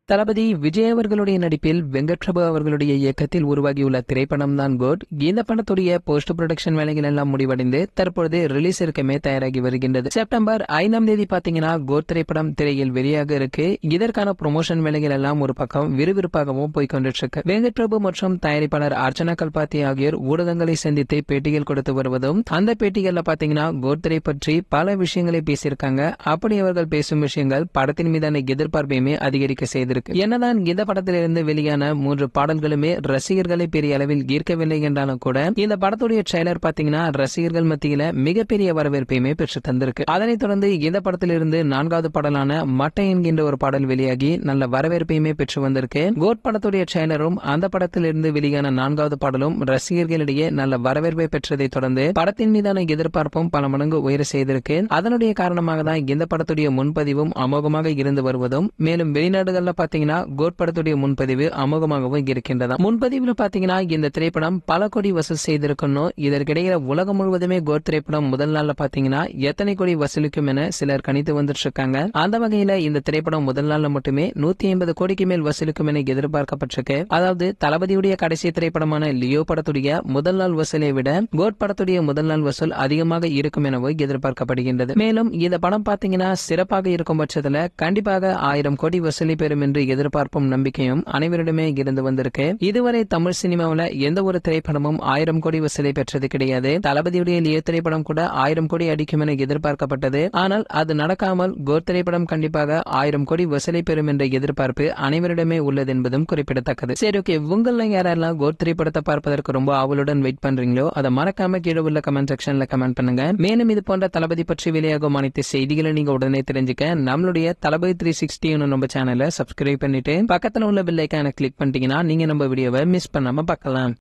தளபதி விஜய் அவர்களுடைய நடிப்பில் வெங்கட் பிரபு அவர்களுடைய இயக்கத்தில் உருவாகியுள்ள திரைப்படம் தான் கோட். இந்த படத்துடைய போஸ்ட் ப்ரொடக்ஷன் வேலைகள் எல்லாம் முடிவடைந்து தற்பொழுது ரிலீஸ் இருக்கமே தயாராகி வருகின்றது. செப்டம்பர் 5ஆம் தேதி பாத்தீங்கன்னா கோட் திரைப்படம் திரையில் வெளியாக இருக்கு. இதற்கான ப்ரொமோஷன் வேலைகள் எல்லாம் ஒரு பக்கம் விறுவிறுப்பாகவும் போய்கொண்டிட்டு இருக்கு. வெங்கட் பிரபு மற்றும் தயாரிப்பாளர் அர்ச்சனா கல்பாத்தி ஆகியோர் ஊடகங்களை சந்தித்து பேட்டிகள் கொடுத்து வருவதும், அந்த பேட்டிகள்ல பாத்தீங்கன்னா கோட் திரை பற்றி பல விஷயங்களை பேசியிருக்காங்க. அப்படி அவர்கள் பேசும் விஷயங்கள் படத்தின் மீதான எதிர்பார்ப்பையுமே அதிகரிக்க செய்திருக்கு. என்னதான் இந்த படத்திலிருந்து வெளியான 3 பாடல்களுமே ரசிகர்களை பெரிய அளவில் ஈர்க்கவில்லை என்றாலும் கூட இந்த படத்துடைய ட்ரெய்லர் பாத்தீங்கன்னா ரசிகர்கள் மத்தியில மிகப்பெரிய வரவேற்பையுமே பெற்று தந்திருக்கு. அதனைத் தொடர்ந்து இந்த படத்திலிருந்து 4வது பாடலான மட்டை என்கின்ற ஒரு பாடல் வெளியாகி நல்ல வரவேற்பையுமே பெற்று வந்திருக்கு. கோட் படத்துடைய ட்ரெய்லரும் அந்த படத்திலிருந்து வெளியான 4வது பாடலும் ரசிகர்களிடையே நல்ல வரவேற்பை பெற்றதை தொடர்ந்து படத்தின் மீதான எதிர்பார்ப்பும் பல மடங்கு உயர செய்திருக்கு. அதனுடைய காரணமாக தான் இந்த படத்துடைய முன்பதிவும் அமோகமாக இருந்து வருவதும், மேலும் வெளிநாடுகள்ல பாத்தீங்கன்னா கோட் படத்துடைய முன்பதிவு அமோகமாகவும் இருக்கின்றதா. முன்பதிவுல பாத்தீங்கன்னா இந்த திரைப்படம் பல கோடி வசூல் செய்திருக்கணும். இதற்கிடையில உலகம் முழுவதுமே கோட் திரைப்படம் முதல் நாள்ல பாத்தீங்கன்னா எத்தனை கோடி வசூலிக்கும் என சிலர் கணித்து வந்துட்டு இருக்காங்க. அந்த வகையில இந்த திரைப்படம் முதல் நாள்ல மட்டுமே 150 கோடிக்கு மேல் வசூலிக்கும் என எதிர்பார்க்கப்பட்டிருக்கு. அதாவது தளபதியுடைய கடைசி திரைப்படமான லியோ படத்துடைய முதல் நாள் வசூலை விட கோட் படத்துடைய முதல் நாள் வசூல் அதிகமாக இருக்கும் எனவும் எதிர்பார்க்கப்படுகின்றது. மேலும் இந்த படம் பாத்தீங்கன்னா சிறப்பாக இருக்கும் பட்சத்துல கண்டிப்பாக 1000 கோடி வசூலி பெறும் என்று எதிர்பார்ப்பும் நம்பிக்கையும் அனைவரிடமே இருந்து வந்திருக்கு. இதுவரை தமிழ் சினிமாவில் எந்த ஒரு திரைப்படமும் 1000 கோடி வசூலை பெற்றது கிடையாது. தளபதியுடைய லியோ திரைப்படம் கூட 1000 கோடி அடிக்கும் என எதிர்பார்க்கப்பட்டது. ஆனால் அது நடக்காமல் கோட் திரைப்படம் கண்டிப்பாக 1000 கோடி வசூலை பெறும் என்ற எதிர்பார்ப்பு அனைவரிடமே உள்ளது என்பதும் குறிப்பிடத்தக்கது. சரி, ஓகே, உங்கள யாரெல்லாம் கோட் திரைப்படத்தை பார்ப்பதற்கு ரொம்ப ஆவலுடன் வெயிட் பண்றீங்களோ அதை மறக்காம கீழே உள்ள கமெண்ட் செக்ஷன்ல கமெண்ட் பண்ணுங்க. மேலும் இது போன்ற தளபதி பற்றி வெளியாகும் அனைத்து செய்திகளை நீங்க உடனே தெரிஞ்சுக்க நம்மளுடைய தளபதி 360 நம்ம சேனலை சப்ஸ்கிரைப் பண்ணிட்டு பக்கத்துல உள்ள பெல் ஐகானை கிளிக் பண்ணிட்டீங்கன்னா நீங்க நம்ம வீடியோவை மிஸ் பண்ணாம பார்க்கலாம்.